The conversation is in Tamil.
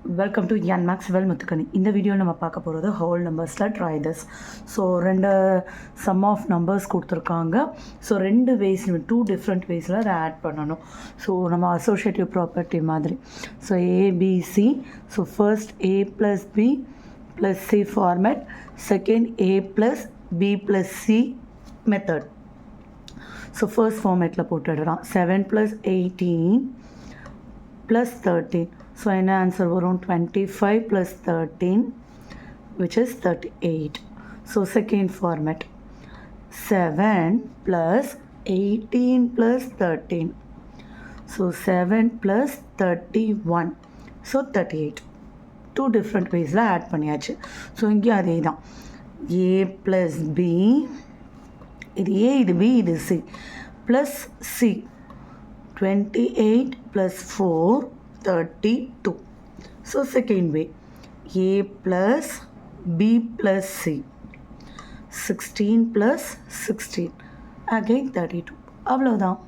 வெல்கம் டு என் மேக்ஸ்வெல் முத்துக்கணி. இந்த வீடியோ நம்ம பார்க்க போகிறது ஹோல் நம்பர்ஸில் ட்ரை திஸ். ஸோ ரெண்டு சம் ஆஃப் நம்பர்ஸ் கொடுத்துருக்காங்க. ஸோ ரெண்டு வேஸ், டூ டிஃப்ரெண்ட் வேஸில் அதை ஆட் பண்ணணும். ஸோ நம்ம அசோசியேட்டிவ் ப்ராப்பர்ட்டி மாதிரி. So ABC. So first A plus B plus C format, second A plus B plus C method. So first ஃபார்மேட்டில் போட்டுடுறான். 7 + 18 + 13. So an answer வரும் 25 + 13 which is 38. So second format 7 + 18 + 13. So 7 + 31. So 38. Two different ways la add பண்ணியாச்சு. So இங்கே அதே தான். A + B, இது A, இது B, இது C plus C. 28 + 4 32. So second way, A plus B plus C, 16 + 16 again 32. அவ்வளோதான்.